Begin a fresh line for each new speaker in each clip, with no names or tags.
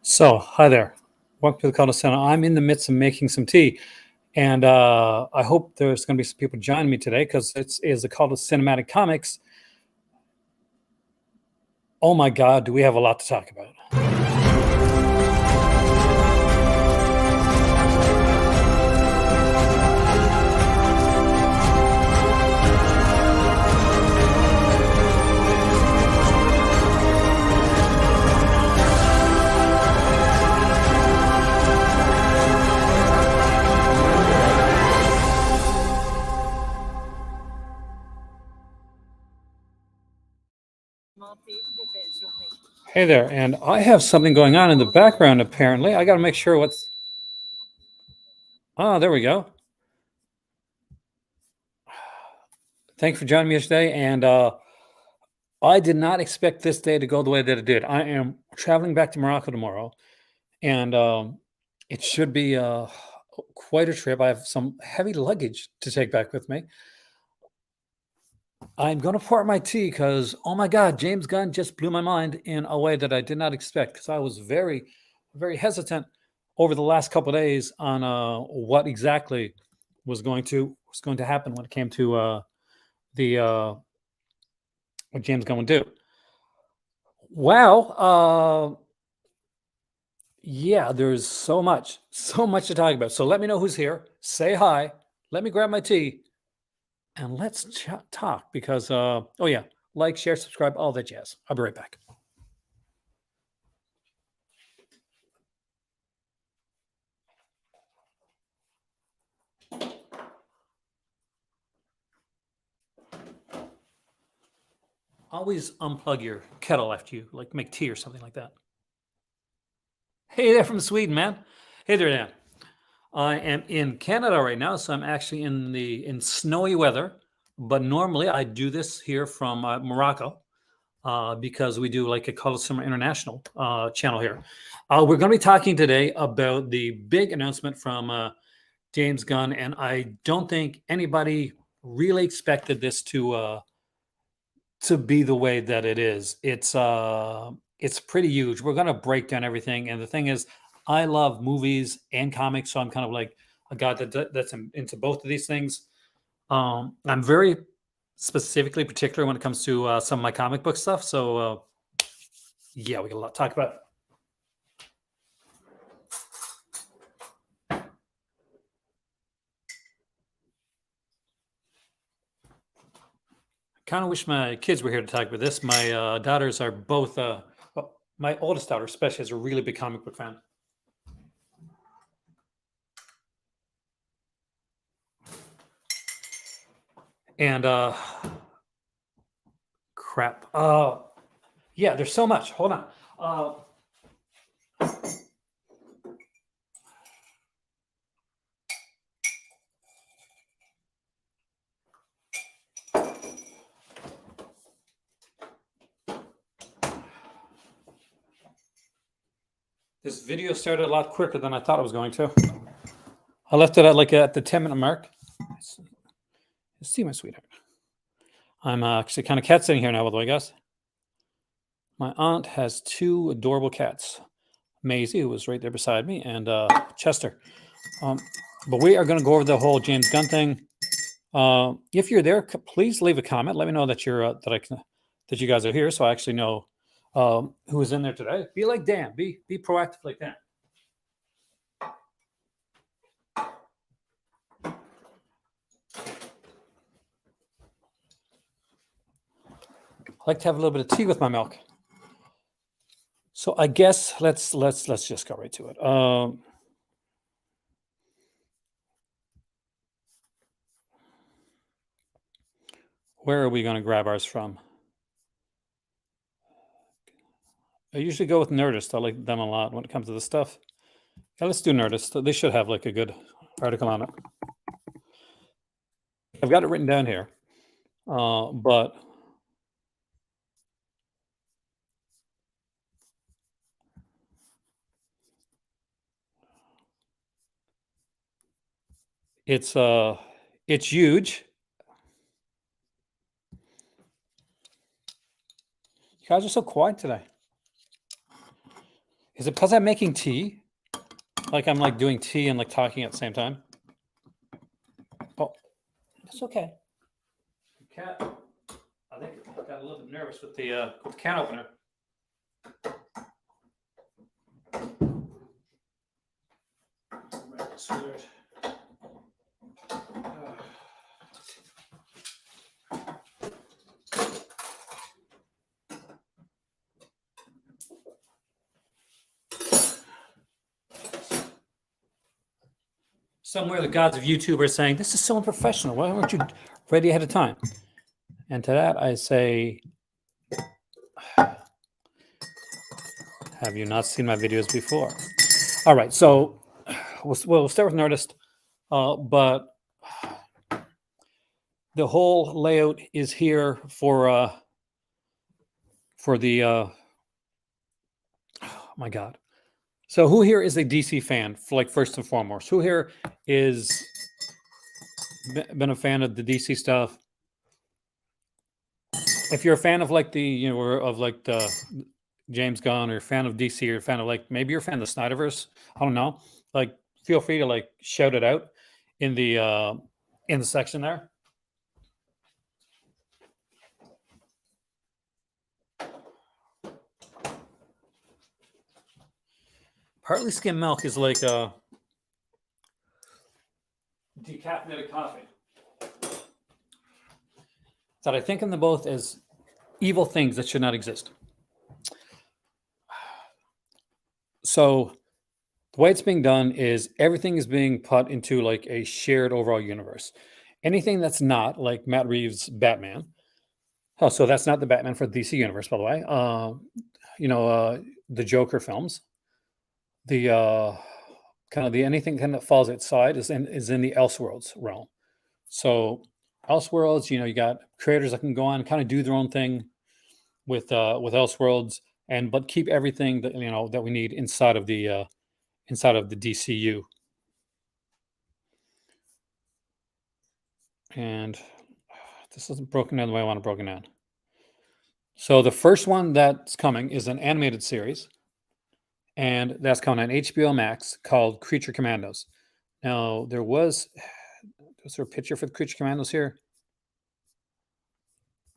So, hi there. Welcome to the Cultural Center. I'm in the midst of making some tea, and I hope there's going to be some people joining me today because it is the Cult of Cinematic Comics. Oh my God, do we have a lot to talk about? Hey there, and I have something going on in the background apparently. I got to make sure what's. Oh, there we go. Thank you for joining me today, and I did not expect this day to go the way that it did. I am traveling back to Morocco tomorrow, and it should be quite a trip. I have some heavy luggage to take back with me. I'm going to pour my tea because, oh my God, James Gunn just blew my mind in a way that I did not expect because I was very, very hesitant over the last couple of days on what exactly was going to happen when it came to the what James Gunn would do. Wow, yeah, there's so much to talk about. So let me know who's here. Say hi. Let me grab my tea, and let's talk because oh yeah, like, share, subscribe, all that jazz. I'll be right back. Always unplug your kettle after you like make tea or something like that. Hey there from Sweden, man. Hey there, Dan. I am in Canada right now, so I'm actually in snowy weather. But normally I do this here from Morocco because we do like a Call of Summer International channel here. We're going to be talking today about the big announcement from James Gunn, and I don't think anybody really expected this to be the way that it is. It's pretty huge. We're gonna break down everything, and the thing is, I love movies and comics, so I'm kind of like a guy that's into both of these things. I'm very specifically particular when it comes to some of my comic book stuff. So yeah, we got a lot to talk about. Kind of wish my kids were here to talk about this. My daughters are both. Well, my oldest daughter, especially, is a really big comic book fan. And crap. Yeah, there's so much. Hold on. This video started a lot quicker than I thought it was going to. I left it at like at the 10-minute mark. See, my sweetheart. I'm actually kind of cat sitting here now, by the way, guys. My aunt has two adorable cats, Maisie, who was right there beside me, and Chester. But we are going to go over the whole James Gunn thing. If you're there, please leave a comment. Let me know that you're that you guys are here, so I actually know who is in there today. Be like Dan. Be proactive like that. I like to have a little bit of tea with my milk. So I guess let's just go right to it. Where are we going to grab ours from? I usually go with Nerdist. I like them a lot when it comes to this stuff. Yeah, let's do Nerdist. They should have like a good article on it. I've got it written down here, but it's huge. You guys are so quiet today. Is it because I'm making tea? Like I'm like doing tea and like talking at the same time? Oh, that's okay. Cat, I think I got a little bit nervous with the can opener. Somewhere the gods of YouTube are saying, this is so unprofessional. Why weren't you ready ahead of time? And to that, I say, have you not seen my videos before? All right, so we'll start with Nerdist, but the whole layout is here for the, oh my God. So who here is a DC fan, like first and foremost? Who here is been a fan of the DC stuff? If you're a fan of like the, or of like the James Gunn, or a fan of DC, or a fan of like, maybe you're a fan of the Snyderverse, I don't know. Like, feel free to like shout it out in the section there. Partly skim milk is like decaffeinated coffee. That I think of them both as evil things that should not exist. So the way it's being done is everything is being put into like a shared overall universe. Anything that's not like Matt Reeves' Batman. Oh, so that's not the Batman for the DC universe, by the way. The Joker films, the kind of the anything kind of falls outside is in the Elseworlds realm. So Elseworlds, you got creators that can go on and kind of do their own thing with Elseworlds, but keep everything that that we need inside of the DCU. And this isn't broken down the way I want it broken down. So the first one that's coming is an animated series, and that's coming on HBO Max called Creature Commandos. Now was there a picture for the Creature Commandos here?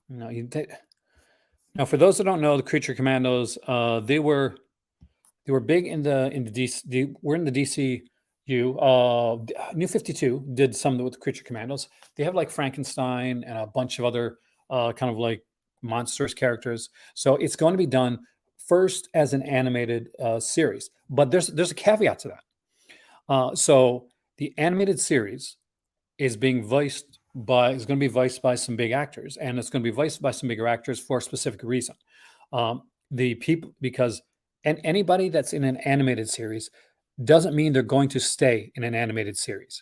No, now for those that don't know, the Creature Commandos, they were big in the DC. We're in the DCU. New 52 did something with the Creature Commandos. They have like Frankenstein and a bunch of other kind of like monstrous characters. So it's going to be done first as an animated series, but there's a caveat to that. So the animated series is going to be voiced by some big actors, and it's going to be voiced by some bigger actors for a specific reason. The people, because anybody that's in an animated series doesn't mean they're going to stay in an animated series.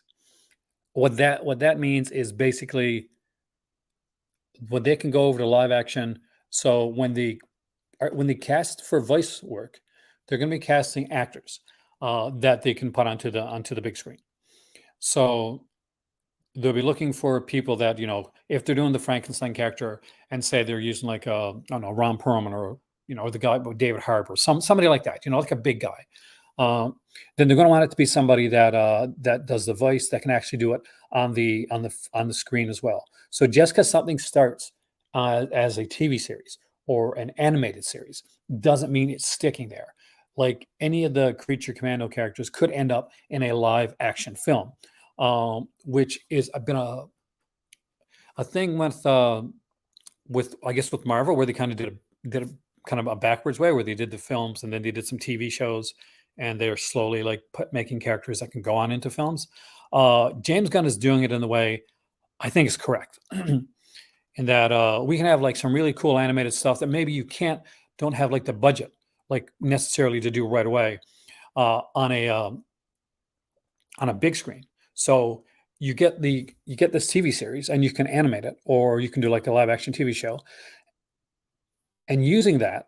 What that means is basically when they can go over to live action. So when they cast for voice work, they're going to be casting actors that they can put onto the big screen. So they'll be looking for people that, if they're doing the Frankenstein character and say they're using like I don't know, Ron Perlman, or the guy David Harbour, somebody like that, like a big guy. Then they're going to want it to be somebody that does the voice, that can actually do it on the screen as well. So just because something starts as a TV series or an animated series doesn't mean it's sticking there. Like any of the Creature Commando characters could end up in a live action film, which is been a thing with I guess with Marvel, where they kind of did a kind of a backwards way, where they did the films and then they did some TV shows, and they're slowly like making characters that can go on into films. James Gunn is doing it in the way I think is correct, in that we can have like some really cool animated stuff that maybe you don't have like the budget like necessarily to do right away on a big screen. So you get this TV series and you can animate it, or you can do like a live action TV show. And using that,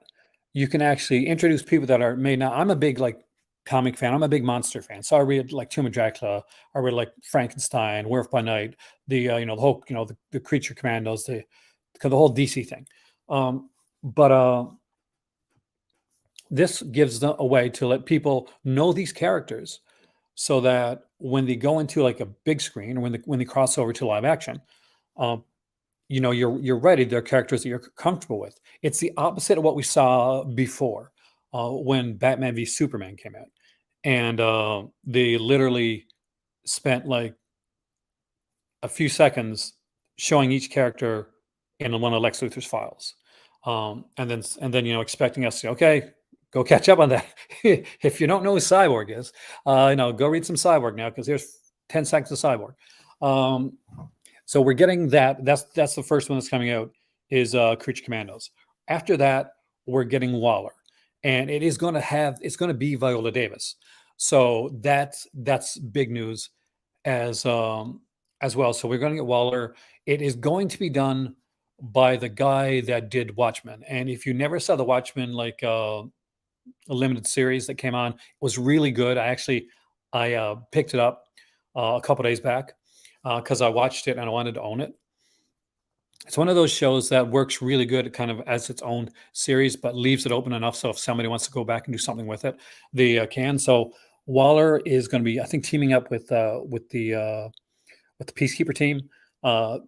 you can actually introduce people that are made. Now, I'm a big like comic fan. I'm a big monster fan. So I read like Tomb of Dracula. I read like Frankenstein, Werewolf by Night, the whole the Creature Commandos, the whole DC thing. But this gives them a way to let people know these characters so that when they go into like a big screen or when they cross over to live action, um, you're ready. They're characters that you're comfortable with. It's the opposite of what we saw before when Batman v Superman came out, and they literally spent like a few seconds showing each character in one of Lex Luthor's files, and then expecting us to okay, go catch up on that. If you don't know who Cyborg is, go read some Cyborg now because here's 10 seconds of Cyborg. Um, so we're getting that. That's the first one that's coming out is Creature Commandos. After that, we're getting Waller, and it's going to be Viola Davis. So that's big news as as well. So we're going to get Waller. It is going to be done by the guy that did Watchmen. And if you never saw the Watchmen, like a limited series that came on, it was really good. I picked it up a couple days back because I watched it and I wanted to own it. It's one of those shows that works really good, kind of as its own series, but leaves it open enough so if somebody wants to go back and do something with it, they can. So Waller is going to be, I think, teaming up with the Peacekeeper team, uh,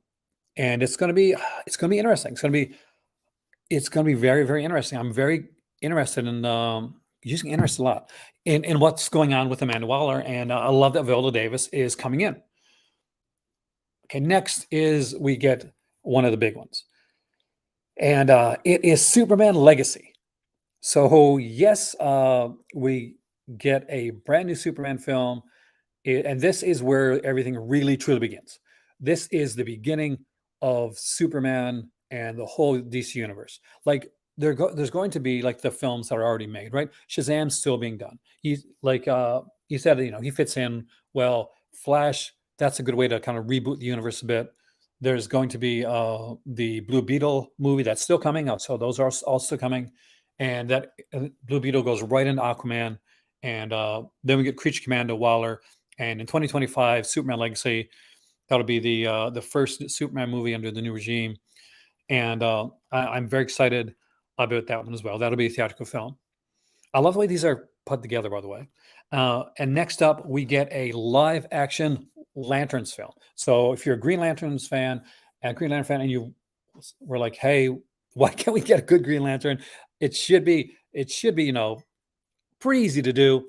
and it's going to be interesting. It's going to be very very interesting. I'm very interested in using interest a lot in what's going on with Amanda Waller, and I love that Viola Davis is coming in. Okay, next is we get one of the big ones, and it is Superman Legacy. So yes, we get a brand new Superman film. And this is where everything really truly begins. This is the beginning of Superman and the whole DC universe. Like there's going to be like the films that are already made, right? Shazam's still being done. He said, he fits in well. Flash, that's a good way to kind of reboot the universe a bit. There's going to be the Blue Beetle movie that's still coming out, so those are also coming, and that Blue Beetle goes right into Aquaman, and then we get Creature Commando Waller, and in 2025, Superman Legacy, that'll be the first Superman movie under the new regime, and I'm very excited about that one as well. That'll be a theatrical film. I love the way these are put together, by the way. And next up, we get a live action Lanterns film. So if you're a Green Lanterns fan, and you were like, "Hey, why can't we get a good Green Lantern?" It should be, pretty easy to do.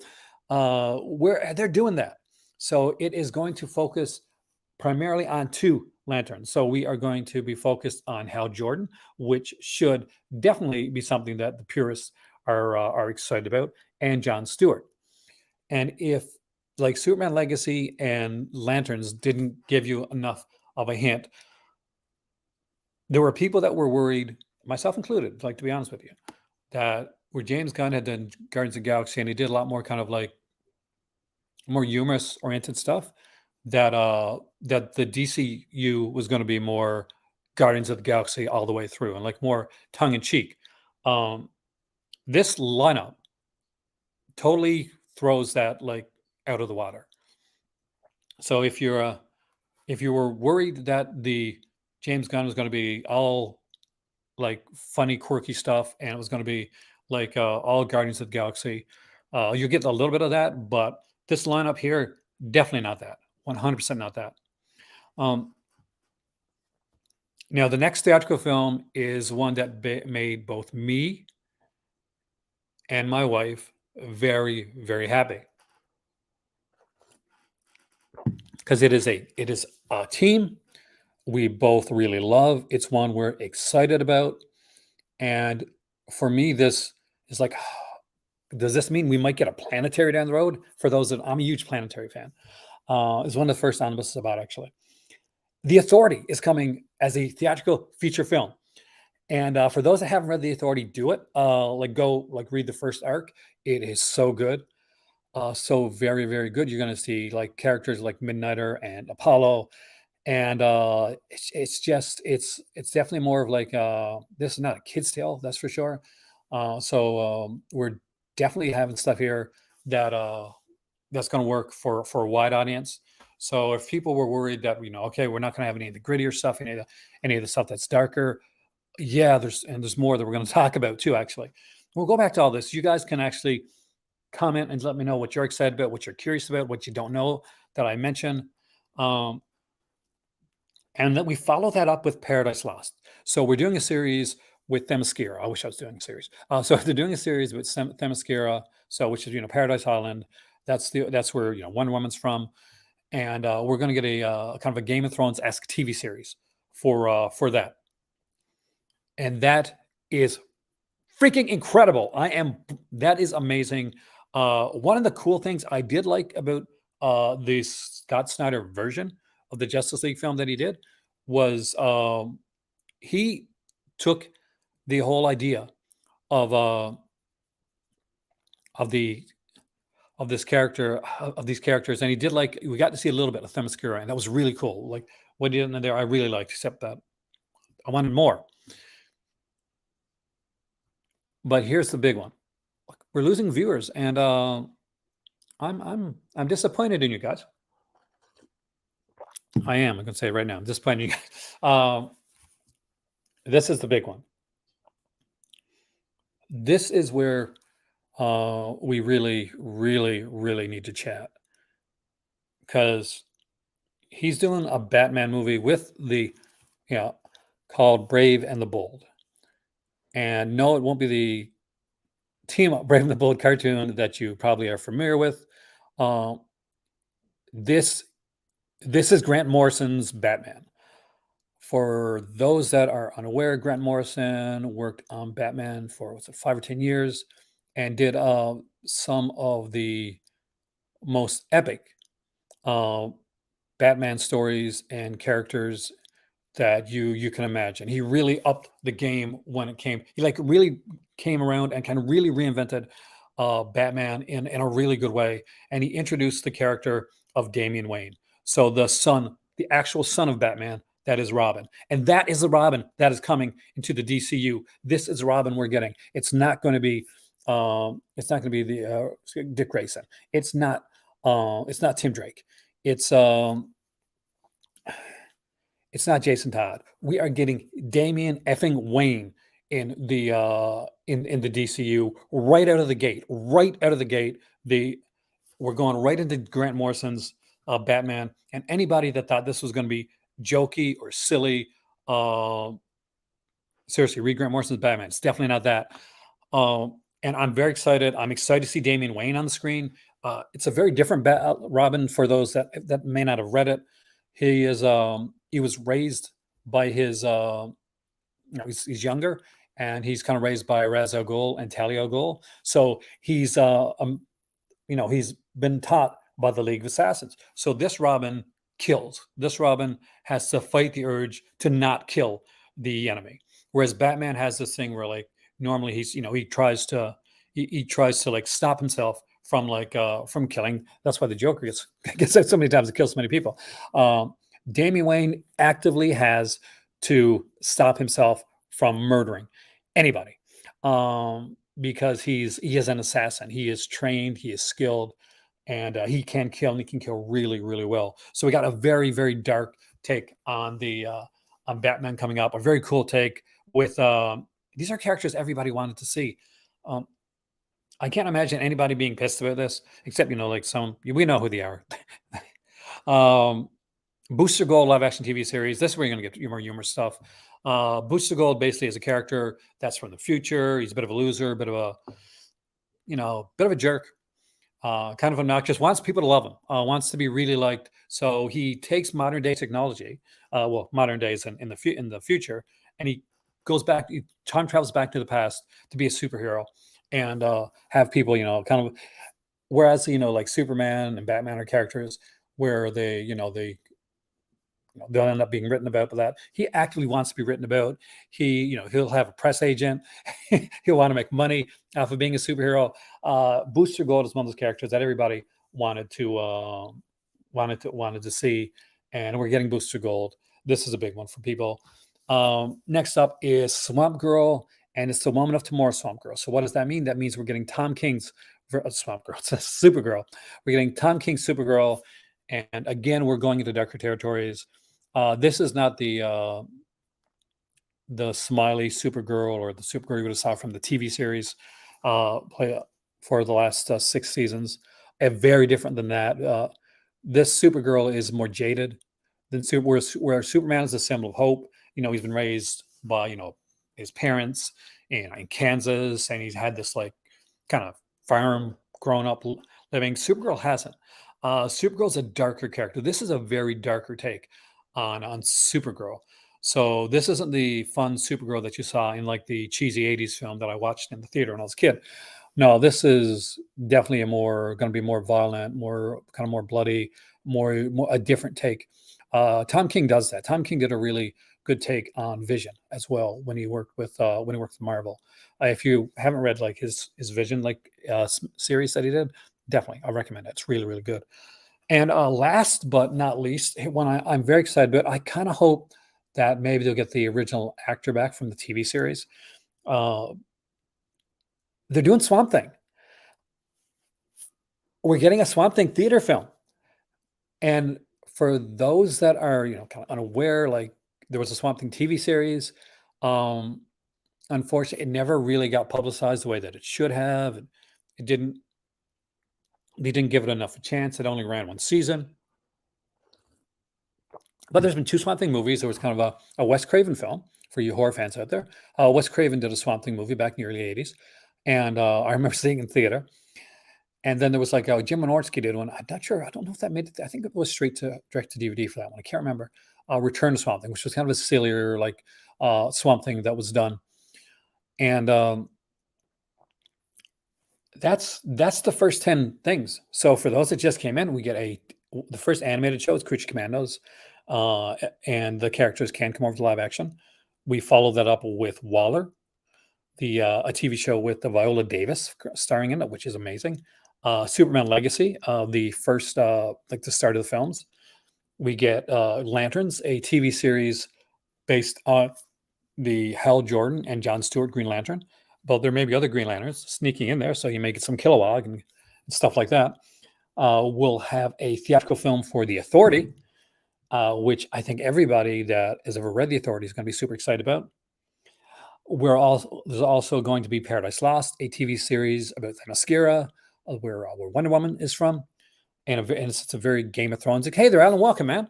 Where they're doing that, so it is going to focus primarily on two lanterns. So we are going to be focused on Hal Jordan, which should definitely be something that the purists are excited about, and John Stewart. And if like Superman Legacy and Lanterns didn't give you enough of a hint, there were people that were worried, myself included, like to be honest with you, that where James Gunn had done Guardians of the Galaxy and he did a lot more kind of like more humorous oriented stuff, that the DCU was going to be more Guardians of the Galaxy all the way through and like more tongue in cheek. Um, this lineup totally throws that like out of the water. So if you were worried that the James Gunn was going to be all like funny, quirky stuff, and it was going to be like all Guardians of the Galaxy, you get a little bit of that, but this lineup here definitely not that. 100% not that. Um, Now the next theatrical film is one that made both me and my wife very very happy because it is a team we both really love. It's one we're excited about. And for me, this is like, does this mean we might get a planetary down the road? For those that I'm a huge planetary fan. It's one of the first omnibuses about actually. The Authority is coming as a theatrical feature film. And for those that haven't read The Authority, do it. Like go like read the first arc. It is so good. So very, very good. You're gonna see like characters like Midnighter and Apollo, and it's definitely more of like this is not a kid's tale, that's for sure. So we're definitely having stuff here that that's going to work for a wide audience. So if people were worried that okay, we're not going to have any of the grittier stuff, any of the stuff that's darker, yeah, there's more that we're going to talk about too, actually. we'll go back to all this. You guys can actually comment and let me know what you're excited about, what you're curious about, what you don't know that I mentioned. Um, and then we follow that up with Paradise Lost. So we're doing a series with Themyscira. I wish I was doing a series. So they're doing a series with Themyscira, so which is Paradise Island. That's where Wonder Woman's from, and we're going to get a kind of a Game of Thrones esque TV series for that, and that is freaking incredible. That is amazing. One of the cool things I did like about the Scott Snyder version of the Justice League film that he did was he took the whole idea of of the of this character of these characters, and he did like we got to see a little bit of Themyscira, and that was really cool. Like what he did in there, I really liked, except that I wanted more. But here's the big one: we're losing viewers, and I'm disappointed in you guys. I am. I can say it right now. I'm disappointed in you guys. This is the big one. This is where we really, really, really need to chat, because he's doing a Batman movie with called Brave and the Bold. And no, it won't be the Team Up Brave and the Bold cartoon that you probably are familiar with. This is Grant Morrison's Batman. For those that are unaware, Grant Morrison worked on Batman for 5 or 10 years, and did some of the most epic Batman stories and characters that you can imagine. He really upped the game when it came. He like really came around and kind of really reinvented Batman in a really good way. And he introduced the character of Damian Wayne. So the actual son of Batman, that is Robin. And that is the Robin that is coming into the DCU. This is Robin we're getting. It's not going to be the Dick Grayson. It's not Tim Drake. It's not Jason Todd. We are getting Damian effing Wayne in the DCU right out of the gate. Right out of the gate, we're going right into Grant Morrison's Batman. And anybody that thought this was going to be jokey or silly, seriously, read Grant Morrison's Batman. It's definitely not that. And I'm very excited. I'm excited to see Damian Wayne on the screen. It's a very different Robin for those that may not have read it. He was raised by his he's younger, and he's kind of raised by Ra's al Ghul and Talia al Ghul. So he's he's been taught by the League of Assassins. So this Robin kills. This Robin has to fight the urge to not kill the enemy. Whereas Batman has this thing where like normally he tries to like stop himself from from killing. That's why the Joker gets out so many times to kill so many people. Damian Wayne actively has to stop himself from murdering anybody, because he is an assassin. He is trained, he is skilled, and he can kill, and he can kill really, really well. So we got a very, very dark take on on Batman coming up. A very cool take with these are characters everybody wanted to see. I can't imagine anybody being pissed about this, except like we know who they are. Booster Gold live action TV series. This is where you're going to get more humor stuff. Booster Gold basically is a character that's from the future. He's a bit of a loser, bit of a jerk, kind of obnoxious. Wants people to love him. Wants to be really liked. So he takes modern day technology, modern days in the future, and he goes back. He time travels back to the past to be a superhero and have people, kind of. Whereas like Superman and Batman are characters where they'll end up being written about. But that he actively wants to be written about. He'll have a press agent. He'll want to make money off of being a superhero. Booster Gold is one of those characters that everybody wanted to see, and we're getting Booster Gold. This is a big one for people. Next up is Swamp Girl, and it's the Woman of Tomorrow Swamp Girl. So what does that mean? That means we're getting Tom King's Swamp Girl. It's Supergirl. We're getting Tom King's Supergirl, and again, we're going into darker territories. This is not the smiley Supergirl or the Supergirl you would have saw from the TV series. play for the last 6 seasons. Very different than that. This Supergirl is more jaded than where Superman is a symbol of hope. He's been raised by his parents in Kansas, and he's had this like kind of farm grown up living. Supergirl hasn't. Supergirl's a darker character. This is a very darker take on Supergirl. So this isn't the fun Supergirl that you saw in like the cheesy '80s film that I watched in the theater when I was a kid. No, this is definitely going to be more violent, more bloody, more a different take. Tom King does that. Tom King did a really good take on Vision as well when he worked with Marvel. If you haven't read like his Vision series that he did, definitely I recommend it. It's really really good. And last but not least, one I'm very excited about. I kind of hope that maybe they'll get the original actor back from the TV series. Uh, they're doing Swamp Thing. We're getting a Swamp Thing theater film. And for those that are, kind of unaware, like there was a Swamp Thing TV series. Um, Unfortunately, it never really got publicized the way that it should have. It didn't. They didn't give it enough a chance. It only ran one season. But there's been two Swamp Thing movies. There was kind of a Wes Craven film for you horror fans out there. Wes Craven did a Swamp Thing movie back in the early '80s, and I remember seeing it in theater. And then there was like Jim Wynorski did one. I'm not sure. I don't know if that made it. I think it was straight to direct to DVD for that one. I can't remember. Return to Swamp Thing, which was kind of a sillier like Swamp Thing that was done. And that's the first 10 things. So for those that just came in, we get the first animated show is Creature Commandos, and the characters can come over to live action. We follow that up with Waller, a TV show with the Viola Davis starring in it, which is amazing. Superman Legacy, the first like the start of the films. We get Lanterns, a TV series based on the Hal Jordan and John Stewart Green Lantern. But there may be other Green Lanterns sneaking in there, so you may get some Kilowog and stuff like that. We'll have a theatrical film for The Authority, which I think everybody that has ever read The Authority is going to be super excited about. There's also going to be Paradise Lost, a TV series about Themyscira, where Wonder Woman is from, and it's a very Game of Thrones. Like, hey there, Alan, welcome, man.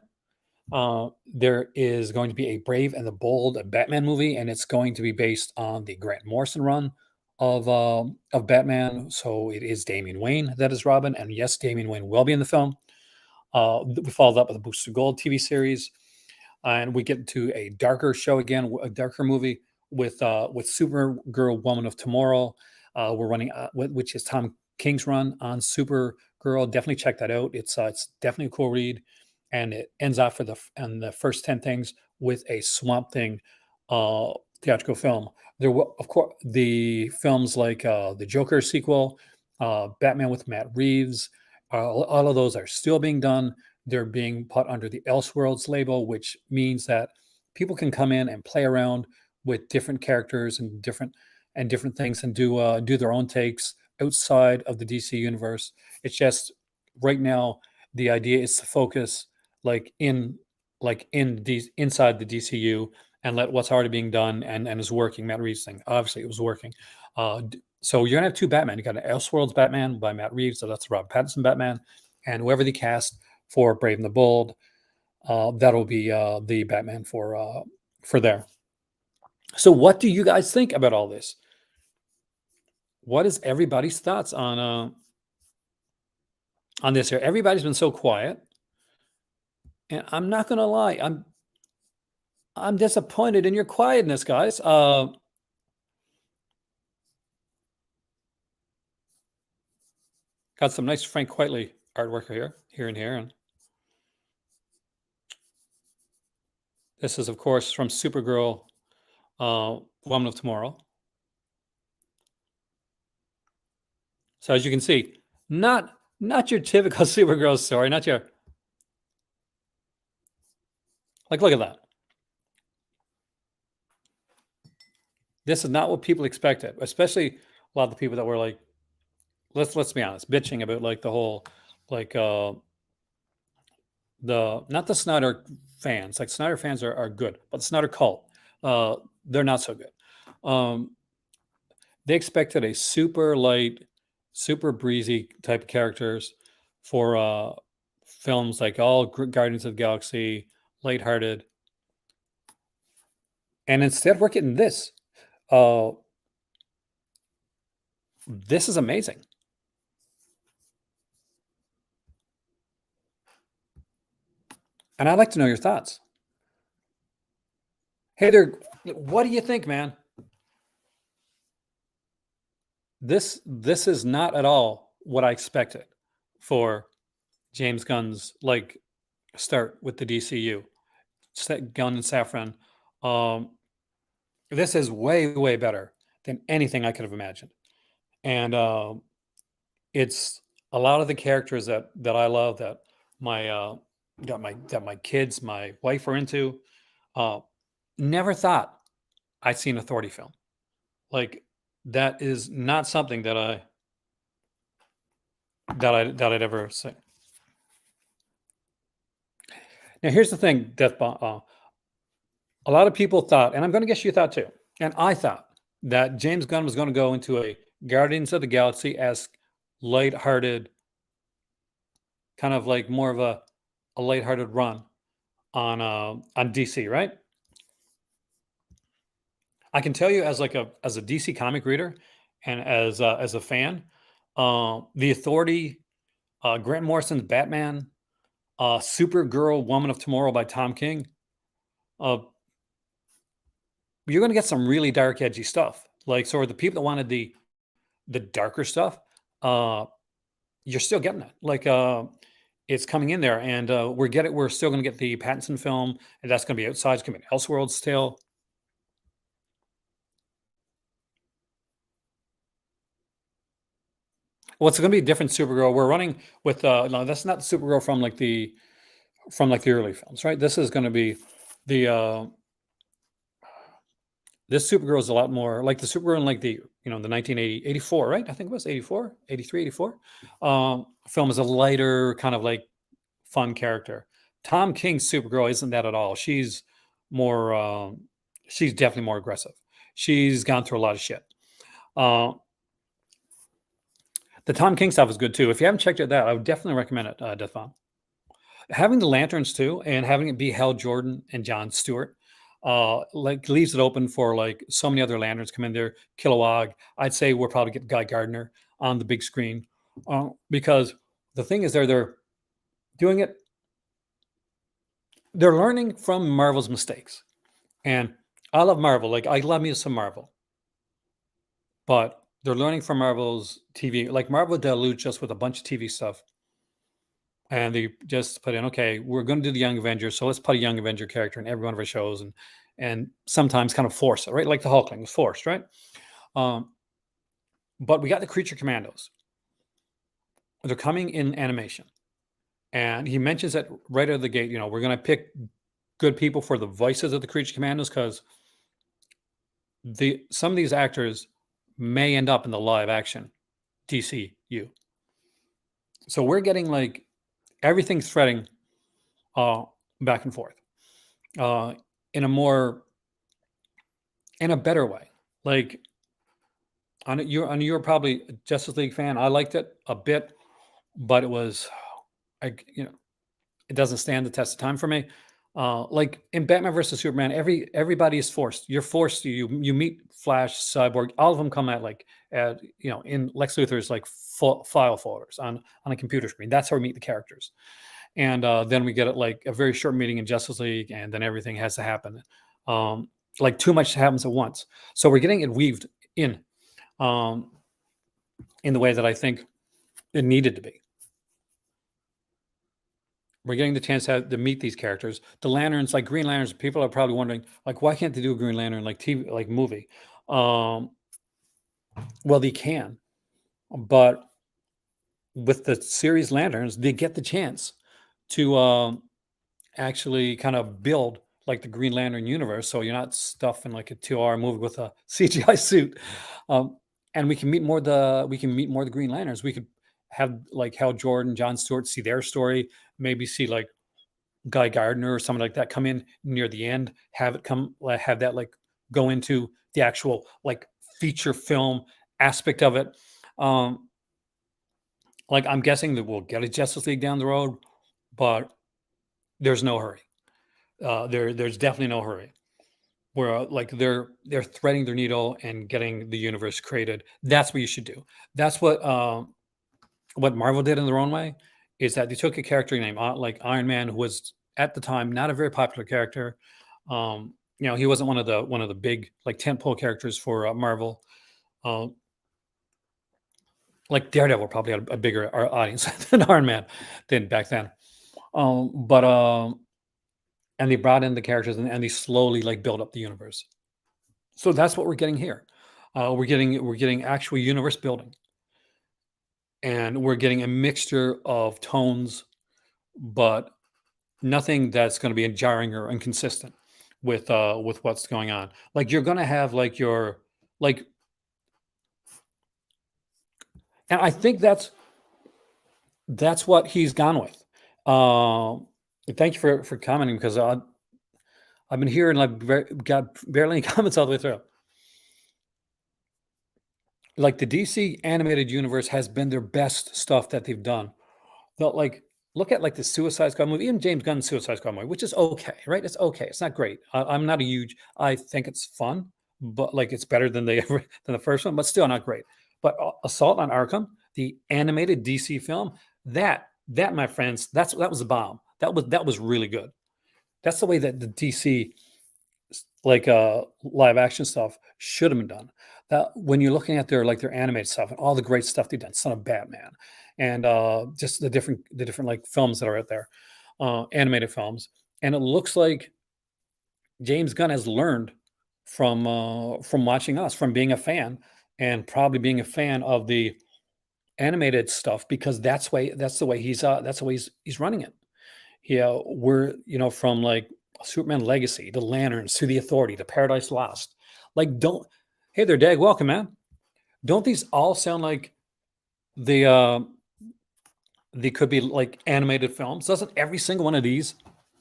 There is going to be a Brave and the Bold Batman movie, and it's going to be based on the Grant Morrison run of Batman. So it is Damian Wayne that is Robin, and yes, Damian Wayne will be in the film. We followed up with a Booster Gold TV series, and we get to a darker show again, a darker movie with Supergirl, Woman of Tomorrow. We're running, which is Tom King's run on Supergirl. Definitely check that out. It's definitely a cool read, and it ends off the first 10 things with a Swamp Thing theatrical film. There will, of course, the films like the Joker sequel, Batman with Matt Reeves. All of those are still being done. They're being put under the Elseworlds label, which means that people can come in and play around with different characters and different things and do their own takes outside of the DC universe. It's just right now the idea is to focus inside the DCU and let what's already being done and is working. Matt Reeves thing, obviously, it was working. So you're gonna have two Batman. You got an Elseworlds Batman by Matt Reeves, so that's Rob Pattinson Batman, and whoever they cast for Brave and the Bold, that'll be the Batman for there. So what do you guys think about all this? What is everybody's thoughts on this here? Everybody's been so quiet, and I'm not gonna lie, I'm disappointed in your quietness, guys. Got some nice Frank Quitely artwork here and here, and this is, of course, from Supergirl, Woman of Tomorrow. So as you can see, not your typical Supergirl story, not your look at that. This is not what people expected, especially a lot of the people that were like, let's be honest, bitching about like the whole like not the Snyder fans. Like Snyder fans are good, but the Snyder cult, they're not so good. They expected a super light, super breezy type of characters for films like all Guardians of the Galaxy, lighthearted, and instead we're getting this. Uh, this is amazing, and I'd like to know your thoughts. Hey there, what do you think, man? This is not at all what I expected for James Gunn's like start with the DCU. Gunn and Saffron. Um, this is way better than anything I could have imagined, and it's a lot of the characters that I love that my that my kids, my wife are into. Uh, Never thought I'd seen an authority film. Like that is not something that I'd ever say. Now here's the thing that a lot of people thought, and I'm going to guess you thought too, and I thought that James Gunn was going to go into a Guardians of the Galaxy esque, lighthearted, kind of like more of a lighthearted run on DC, right? I can tell you as a DC comic reader and as a fan, the Authority, Grant Morrison's Batman, Supergirl, Woman of Tomorrow by Tom King. Uh, you're going to get some really dark, edgy stuff. Like, so the people that wanted the darker stuff, uh, you're still getting it. Like, it's coming in there, and we're still going to get the Pattinson film, and that's going to be outside. It's going to be an Elseworlds tale. Well, it's going to be a different Supergirl. We're running with no, that's not the Supergirl from like the early films, right? This is going to be the this Supergirl is a lot more like the Supergirl in like the the 1980 84, right? I think it was 84, 83, 84. Film is a lighter kind of like fun character. Tom King's Supergirl isn't that at all. More she's definitely more aggressive. She's gone through a lot of shit. Uh, the Tom King stuff is good too. If you haven't checked it out, I would definitely recommend it, Death Bomb. Having the lanterns too, and having it be Hal Jordan and John Stewart, like leaves it open for like so many other lanterns come in there. Kilowog, I'd say we'll probably get Guy Gardner on the big screen, because the thing is they're doing it. They're learning from Marvel's mistakes, and I love Marvel. Like I love me some Marvel, but they're learning from Marvel's TV. Like Marvel dilutes us with a bunch of TV stuff, and they just put in, okay, we're going to do the Young Avengers, so let's put a Young Avenger character in every one of our shows, and sometimes kind of force it, right? Like the Hulkling was forced, right? Um, but we got the Creature Commandos. They're coming in animation, and he mentions that right out of the gate. We're going to pick good people for the voices of the Creature Commandos because some of these actors may end up in the live action DCU. So we're getting like everything's threading back and forth uh, in a better way. Like you're probably a Justice League fan. I liked it a bit, but it was, it doesn't stand the test of time for me. Like in Batman versus Superman, everybody is forced. You're forced. You meet Flash, Cyborg. All of them come in Lex Luthor's like file folders on a computer screen. That's how we meet the characters. And then we get it like a very short meeting in Justice League, and then everything has to happen. Like too much happens at once. So we're getting it weaved in the way that I think it needed to be. We're getting the chance to meet these characters. The Lanterns, like Green Lanterns, people are probably wondering, like, why can't they do a Green Lantern like TV, like movie? Well, they can, but with the series Lanterns, they get the chance to actually kind of build like the Green Lantern universe. So you're not stuffing like a 2-hour movie with a CGI suit. And we can meet more the Green Lanterns. We could have like Hal Jordan, John Stewart, see their story, maybe see like Guy Gardner or someone like that come in near the end, have that like go into the actual like feature film aspect of it. Um, like I'm guessing that we'll get a Justice League down the road, but there's no hurry. There's definitely no hurry. Where like they're threading their needle and getting the universe created. That's what you should do. That's what Marvel did in their own way. Is that they took a character named like Iron Man, who was at the time not a very popular character. He wasn't one of the big like tentpole characters for Marvel. Um, like Daredevil probably had a bigger audience than Iron Man did back then. But and they brought in the characters and they slowly like build up the universe. So that's what we're getting here. We're getting actual universe building, and we're getting a mixture of tones, but nothing that's going to be jarring or inconsistent with what's going on. Like you're going to have like your like, and I think that's what he's gone with. Thank you for commenting because I've been hearing like got barely any comments all the way through. Like the DC animated universe has been their best stuff that they've done. They'll like look at like the Suicide Squad movie, even James Gunn's Suicide Squad movie, which is okay, right? It's okay. It's not great. I'm not a huge. I think it's fun, but like it's better than than the first one, but still not great. But Assault on Arkham, the animated DC film, that my friends, that was a bomb. That was really good. That's the way that the DC like live action stuff should have been done. That when you're looking at their animated stuff and all the great stuff they've done, Son of Batman, and just the different like films that are out there, animated films, and it looks like James Gunn has learned from watching us, from being a fan, and probably being a fan of the animated stuff because that's the way he's running it. Yeah, we're from like Superman Legacy, the Lanterns, to the Authority, to Paradise Lost. Like, don't hey there, Dag, welcome, man. Don't these all sound like the they could be like animated films? Doesn't every single one of these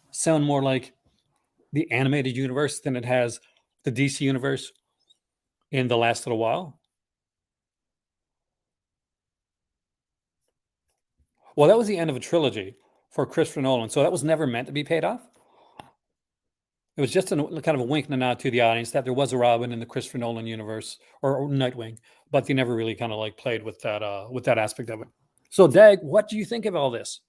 sound more like the animated universe than it has the DC universe in the last little while? Well, that was the end of a trilogy for Christopher Nolan, so that was never meant to be paid off. It was just kind of a wink and a nod to the audience that there was a Robin in the Christopher Nolan universe or Nightwing, but they never really kind of like played with that aspect of it. So, Dag, what do you think of all this?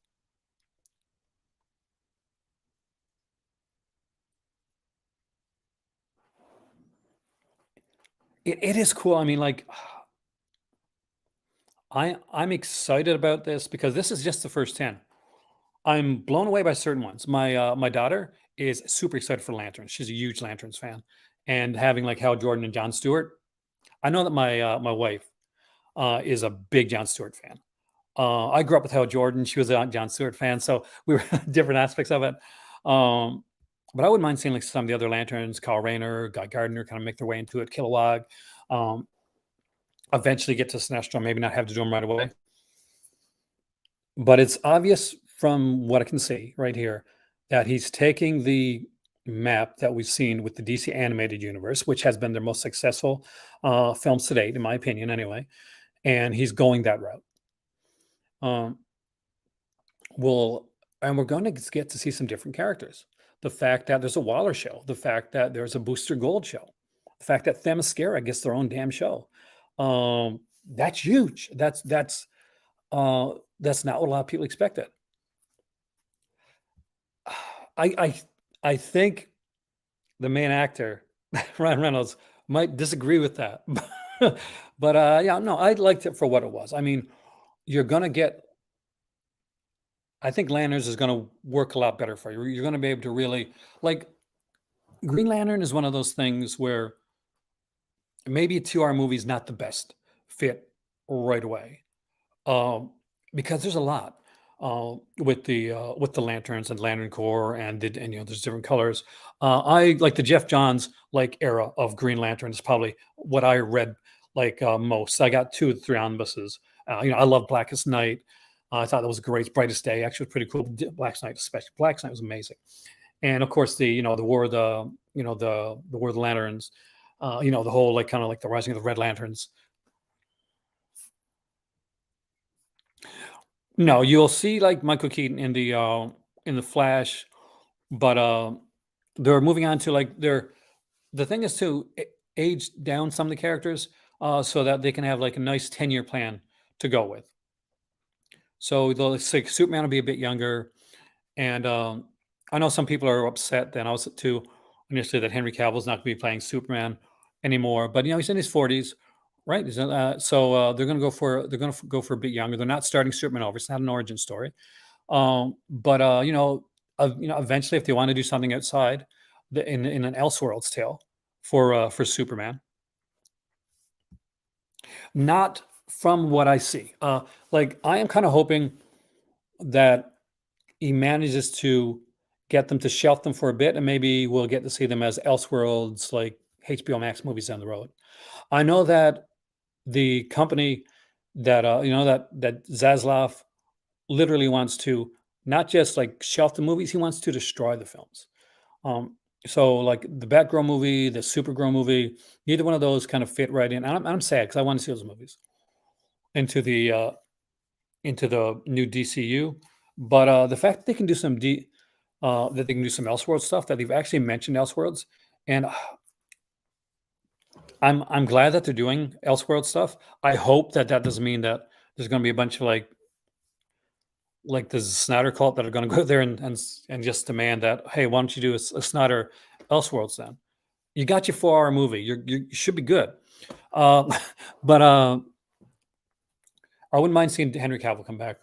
It is cool. I mean, like, I'm excited about this because this is just the first 10. I'm blown away by certain ones. My daughter is super excited for Lanterns. She's a huge Lanterns fan, and having like Hal Jordan and John Stewart. I know that my wife is a big John Stewart fan. I grew up with Hal Jordan. She was a John Stewart fan, so we were different aspects of it. Um, but I wouldn't mind seeing like some of the other Lanterns, Kyle Rayner, Guy Gardner, kind of make their way into it. Kilowog, um, eventually get to Sinestro. Maybe not have to do them right away, but it's obvious from what I can see right here that he's taking the map that we've seen with the DC animated universe, which has been their most successful films to date, in my opinion, anyway, and he's going that route. Um, Well, and we're going to get to see some different characters. The fact that there's a Waller show, the fact that there's a Booster Gold show, the fact that Themyscira gets their own damn show. That's huge. That's not what a lot of people expected. I I I think the main actor, Ryan Reynolds, might disagree with that. But yeah, no, I liked it for what it was. I mean, you're gonna get I think Lanterns is gonna work a lot better for you. You're gonna be able to really like Green Lantern is one of those things where maybe a 2 hour movie is not the best fit right away. Um, because there's a lot with the lanterns and Lantern Corps and there's different colors. I like the Jeff Johns like era of Green Lantern is probably what I read like most. I got 2 or 3 omnibuses. I love Blackest Night. I thought that was great. Brightest Day actually was pretty cool. Blackest Night especially. Blackest Night was amazing. And of course the War of the War of the Lanterns. The whole like kind of like the rising of the Red Lanterns. No, you'll see like Michael Keaton in the Flash, but they're moving on to like the thing is to age down some of the characters so that they can have like a nice 10-year plan to go with. So the like Superman will be a bit younger, and I know some people are upset. Then I was too initially that Henry Cavill's not going to be playing Superman anymore. But he's in his 40s, right? So they're going to go for a bit younger. They're not starting Superman over. It's not an origin story. But eventually, if they want to do something outside in an Elseworlds tale for Superman, not from what I see. Like I am kind of hoping that he manages to get them to shelf them for a bit, and maybe we'll get to see them as Elseworlds, like HBO Max movies down the road. I know that the company that that Zaslav literally wants to not just like shelf the movies, he wants to destroy the films. So like the Batgirl movie, the Supergirl movie, neither one of those kind of fit right in. And I'm sad because I want to see those movies into the new DCU. But the fact that they can do that they can do some Elseworlds stuff, that they've actually mentioned Elseworlds, and I'm glad that they're doing Elseworld stuff. I hope that that doesn't mean that there's going to be a bunch of like the Snyder cult that are going to go there and just demand that, hey, why don't you do a Snyder Elseworlds then? You got your 4-hour movie. You should be good. Uh, but I wouldn't mind seeing Henry Cavill come back,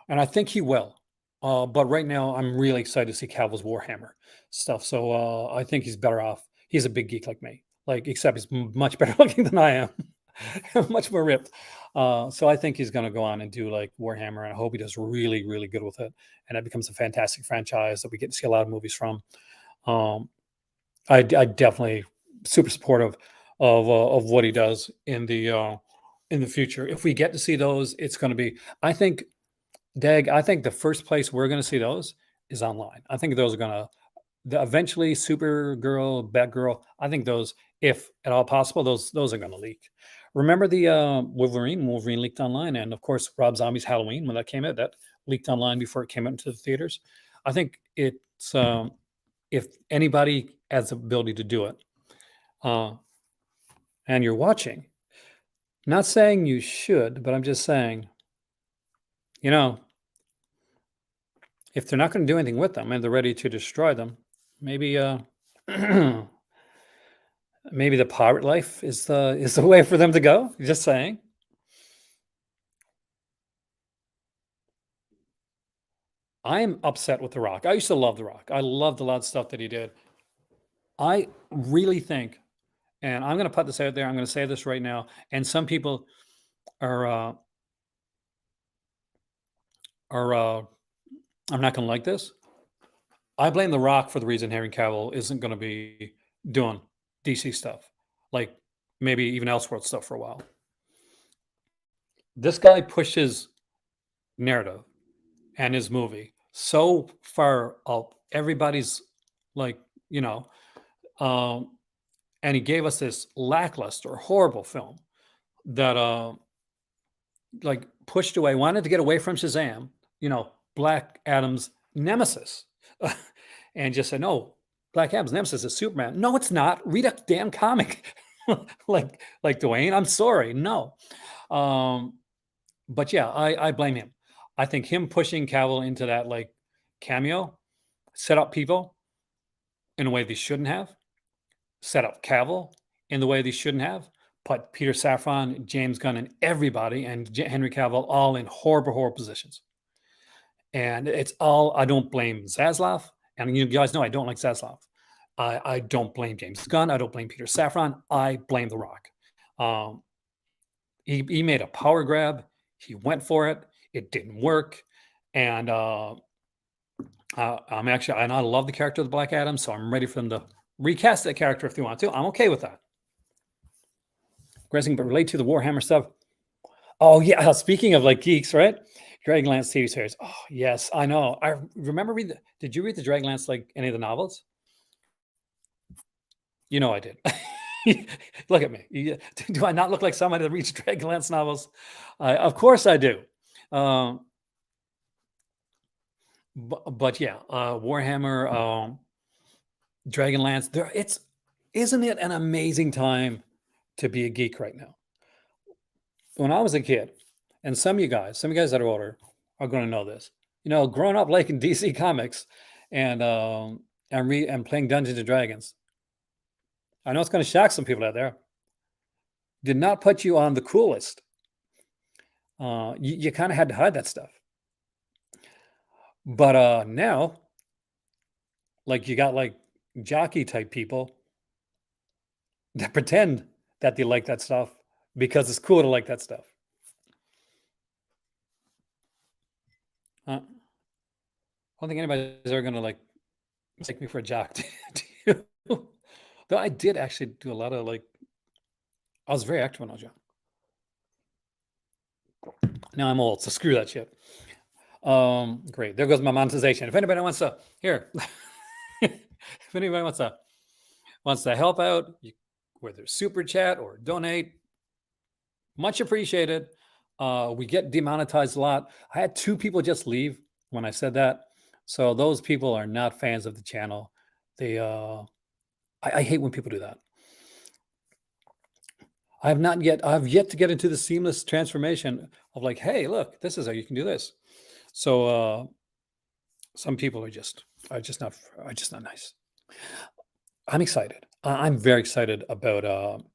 and I think he will. But right now, I'm really excited to see Cavill's Warhammer stuff. So I think he's better off. He's a big geek like me, like except he's much better looking than I am, much more ripped. So I think he's going to go on and do like Warhammer, and I hope he does really, really good with it, and it becomes a fantastic franchise that we get to see a lot of movies from. Um, I definitely super supportive of what he does in the future. If we get to see those, it's going to be. I think, Dag. I think the first place we're going to see those is online. I think those are going to eventually Supergirl, Batgirl. I think those, if at all possible, those are going to leak. Remember the Wolverine? Wolverine leaked online, and of course Rob Zombie's Halloween when that came out, that leaked online before it came out into the theaters. I think it's if anybody has the ability to do it, uh, and you're watching, not saying you should, but I'm just saying, you know, if they're not going to do anything with them and they're ready to destroy them, maybe maybe the pirate life is the way for them to go. Just saying. I'm upset with The Rock. I used to love The Rock. I loved a lot of stuff that he did. I really think, and I'm going to put this out there. I'm going to say this right now. And some people are are I'm not going to like this. I blame The Rock for the reason Henry Cavill isn't going to be doing DC stuff, like maybe even Elseworld stuff for a while. This guy pushes narrative and his movie so far up everybody's like you know um and he gave us this lackluster horrible film that like pushed away, wanted to get away from Shazam, Black Adam's nemesis. And just said, no, Black Adam's nemesis is Superman. No, it's not. Read a damn comic. like Dwayne, I'm sorry, no. um but yeah, I blame him. I think him pushing Cavill into that like cameo set up people in a way they shouldn't have, set up Cavill in the way they shouldn't have, put Peter Safran, James Gunn, and everybody, and Henry Cavill all in horrible, horrible positions. And it's all, I don't blame Zaslav. And you guys know I don't like Zaslav. I don't blame James Gunn. I don't blame Peter Safran. I blame The Rock. Um, he made a power grab. He went for it. It didn't work. And I'm actually, and I love the character of the Black Adam, so I'm ready for them to recast that character if they want to. I'm okay with that. Aggressing, but relate to the Warhammer stuff. Oh yeah, speaking of like geeks, right? Dragonlance TV series. Oh yes, I know. I remember did you read the Dragonlance, like any of the novels? You know I did. Look at me. Do I not look like somebody that reads Dragonlance novels? Of course I do. Um, but yeah, Warhammer, Dragonlance. There, it's isn't it an amazing time to be a geek right now? When I was a kid, and some of you guys that are older are going to know this. You know, growing up liking DC Comics and and playing Dungeons and Dragons. I know it's going to shock some people out there. Did not put you on the cool list. You kind of had to hide that stuff. But now, like you got like jockey type people that pretend that they like that stuff because it's cool to like that stuff. I don't think anybody's ever gonna like take me for a jock. Do you? Though I did actually do a lot of like I was very active when I was young. Now I'm old, so screw that shit. Great. There goes my monetization. If anybody wants to here, if anybody wants to help out, whether super chat or donate, much appreciated. We get demonetized a lot. I had 2 people just leave when I said that, so those people are not fans of the channel. They, I hate when people do that. I've yet to get into the seamless transformation of like, hey, look, this is how you can do this. So some people are just not nice. I'm excited. I'm very excited about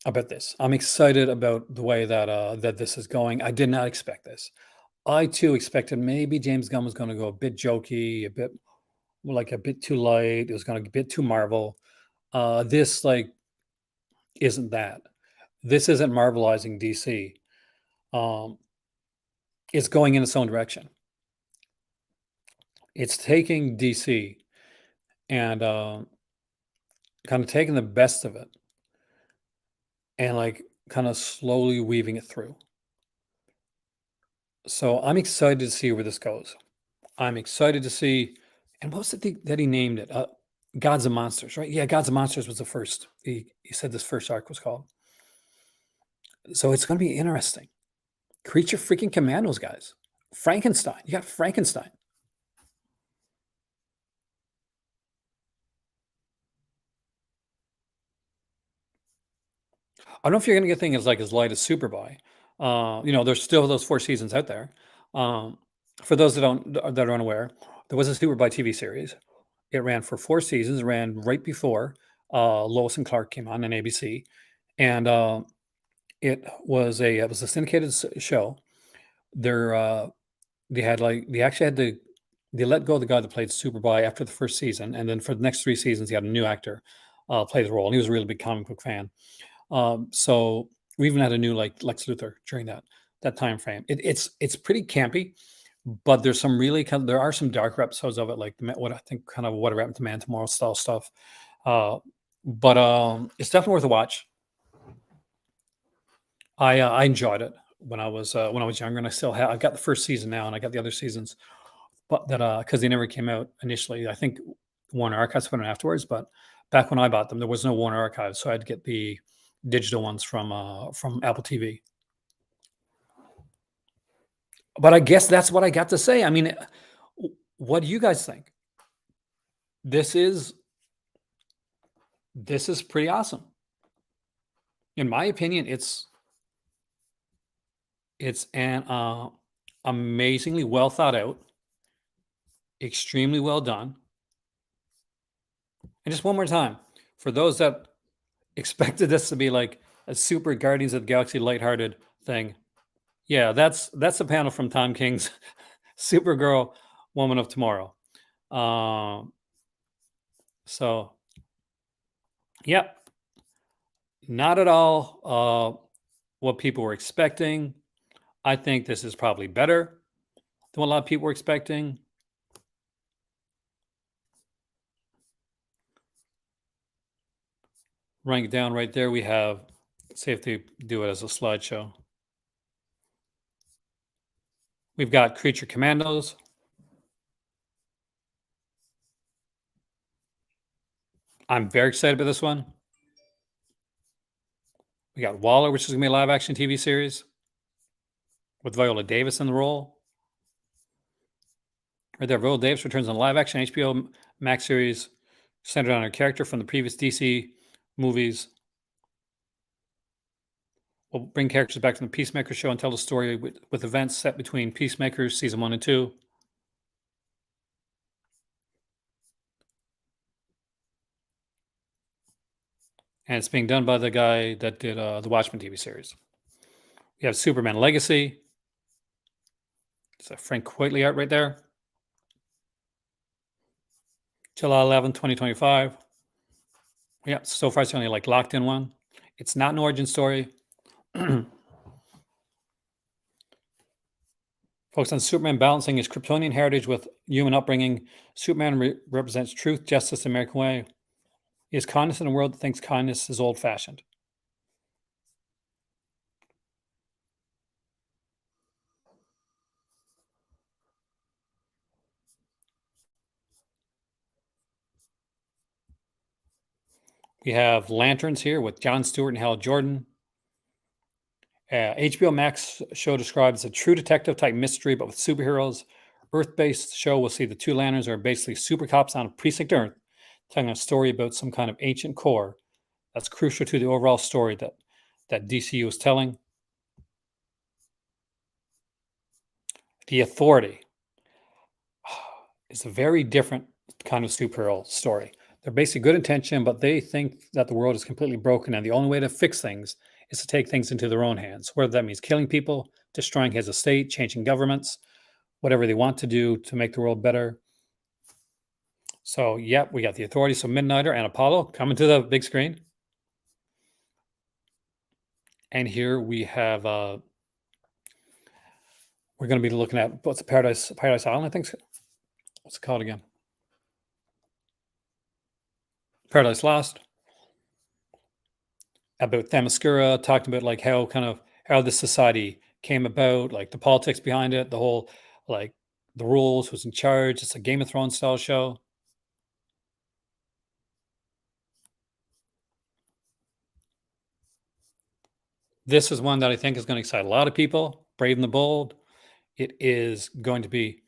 this. I'm excited about the way that that this is going. I did not expect this. I too expected maybe James Gunn was going to go a bit jokey, a bit like a bit too light. It was going to be a bit too Marvel. This like isn't that. This isn't marvelizing DC. Um, it's going in its own direction. It's taking DC and kind of taking the best of it and like kind of slowly weaving it through. So I'm excited to see where this goes. I'm excited to see. And what was it that he named it? Gods and Monsters, right? Yeah, Gods and Monsters was the first. He said this first arc was called. So it's going to be interesting. Creature freaking Commandos, guys. Frankenstein. You got Frankenstein. I don't know if you're going to get things like as light as Superboy. You know, there's still those 4 seasons out there. Um, for those that are unaware, there was a Superboy TV series. It ran for 4 seasons. It ran right before Lois and Clark came on ABC, and it was a syndicated show. They're they had like they actually had to they let go of the guy that played Superboy after the first season, and then for the next 3 seasons, he had a new actor play the role, and he was a really big comic book fan. So we even had a new like Lex Luthor during that time frame. It's pretty campy, but there's some really there are some darker episodes of it, like what I think kind of what happened to Man Tomorrow style stuff. Uh, but it's definitely worth a watch. I enjoyed it when I was younger, and I still have. I've got the first season now, and I got the other seasons, but that because they never came out initially. I think Warner Archives put them afterwards, but back when I bought them, there was no Warner Archives, so I had to get the digital ones from Apple TV. But I guess that's what I got to say. I mean, what do you guys think? This is this is pretty awesome. In my opinion, it's an amazingly well thought out, extremely well done. And just one more time, for those that expected this to be like a super Guardians of the Galaxy lighthearted thing, yeah, that's a panel from Tom King's Supergirl, Woman of Tomorrow. So, yep, not at all what people were expecting. I think this is probably better than what a lot of people were expecting. Writing it down right there, we have, let's see if they do it as a slideshow. We've got Creature Commandos. I'm very excited about this one. We got Waller, which is going to be a live action TV series with Viola Davis in the role. Right there, Viola Davis returns in a live action HBO Max series centered on her character from the previous DC movies. We'll bring characters back from the Peacemaker show and tell the story with events set between Peacemakers season 1 and 2. And it's being done by the guy that did the Watchmen TV series. We have Superman Legacy. It's a Frank Quitely art right there. July 11th, 2025. Yeah, so far it's only like locked in one. It's not an origin story. Focused on Superman balancing his Kryptonian heritage with human upbringing. Superman represents truth, justice, the American way. He is kindness in a world that thinks kindness is old-fashioned. We have Lanterns here with Jon Stewart and Hal Jordan. HBO Max show describes a true detective type mystery, but with superheroes. Earth-based show will see the two Lanterns are basically super cops on a precinct Earth, telling a story about some kind of ancient core that's crucial to the overall story that DCU is telling. The Authority is a very different kind of superhero story. They're basically good intention, but they think that the world is completely broken, and the only way to fix things is to take things into their own hands, whether that means killing people, destroying his estate, changing governments, whatever they want to do to make the world better. So, yep, we got the Authority. So, Midnighter and Apollo coming to the big screen. And here we have, we're going to be looking at what's Paradise Island, I think. What's it called again? Paradise Lost. About Themyscira, talked about like how this society came about, like the politics behind it, the whole like the rules, who's in charge. It's a Game of Thrones style show. This is one that I think is going to excite a lot of people. Brave and the Bold. It is going to be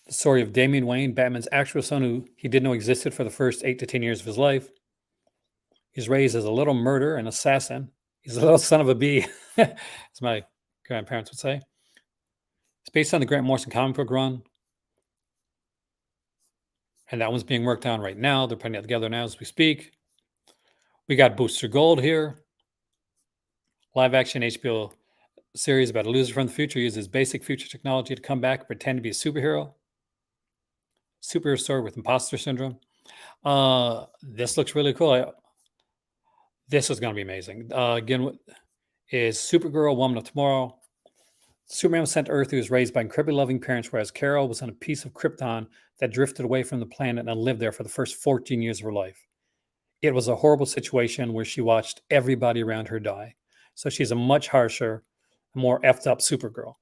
the story of Damian Wayne, Batman's actual son, who he didn't know existed for the first 8 to 10 years of his life. He's raised as a little murderer and assassin. He's a little son of a bee, as my grandparents would say. It's based on the Grant Morrison comic book run. And that one's being worked on right now. They're putting it together now as we speak. We got Booster Gold here. Live action HBO series about a loser from the future uses basic future technology to come back and pretend to be a superhero. Superhero story with imposter syndrome. This looks really cool. This is going to be amazing. Again, is Supergirl, Woman of Tomorrow. Superman was sent to Earth. He was raised by incredibly loving parents, whereas Carol was on a piece of Krypton that drifted away from the planet and lived there for the first 14 years of her life. It was a horrible situation where she watched everybody around her die. So she's a much harsher, more effed up Supergirl.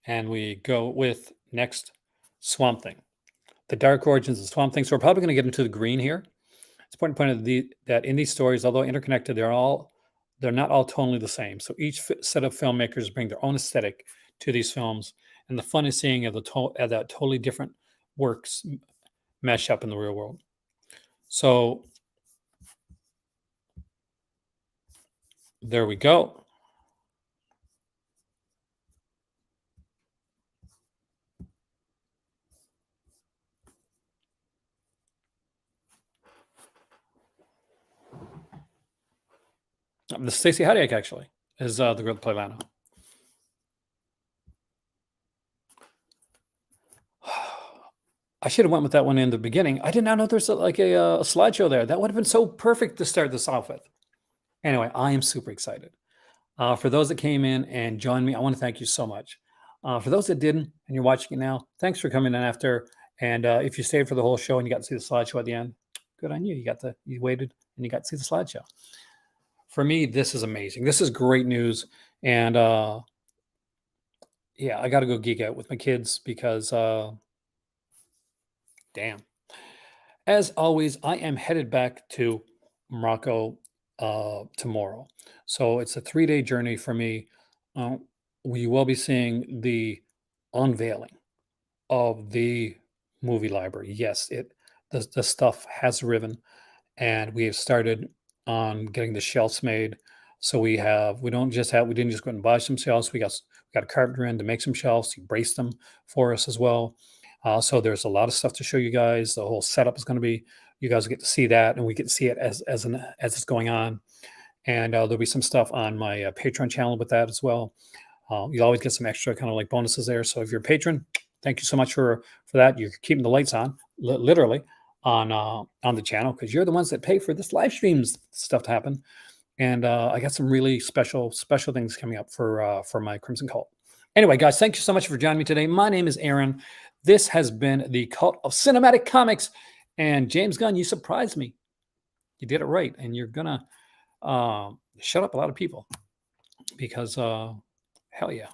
And we go with next Swamp Thing. The dark origins of Swamp Thing. So we're probably going to get into the green here. It's important to point out that in these stories, although interconnected, they're not all tonally the same. So each set of filmmakers bring their own aesthetic to these films, and the fun is seeing that totally different works mesh up in the real world. So there we go. The Stacey Haddock actually is the girl that played Lana. I should have went with that one in the beginning. I did not know there's a slideshow there. That would have been so perfect to start this off with. Anyway, I am super excited. For those that came in and joined me, I want to thank you so much. For those that didn't and you're watching it now, thanks for coming in after. And if you stayed for the whole show and you got to see the slideshow at the end, good on you. You waited and you got to see the slideshow. For me, this is amazing. This is great news. And yeah, I got to go geek out with my kids because damn. As always, I am headed back to Morocco tomorrow. So it's a 3-day journey for me. Uh, we will be seeing the unveiling of the movie library. Yes, the stuff has risen, and we have started on getting the shelves made. So we didn't just go out and buy some shelves. We got a carpenter in to make some shelves. He braced them for us as well. So there's a lot of stuff to show you guys. The whole setup is going to be, you guys get to see that, and we get to see it as it's going on. And there'll be some stuff on my Patreon channel with that as well. You'll always get some extra kind of like bonuses there. So if you're a patron, thank you so much for that. You're keeping the lights on, literally on the channel, because you're the ones that pay for this live streams stuff to happen. And I got some really special things coming up for my Crimson Cult. Anyway, guys, thank you so much for joining me today. My name is Aaron. This has been the Cult of Cinematic Comics, and James Gunn, you surprised me. You did it right, and you're gonna shut up a lot of people because hell yeah.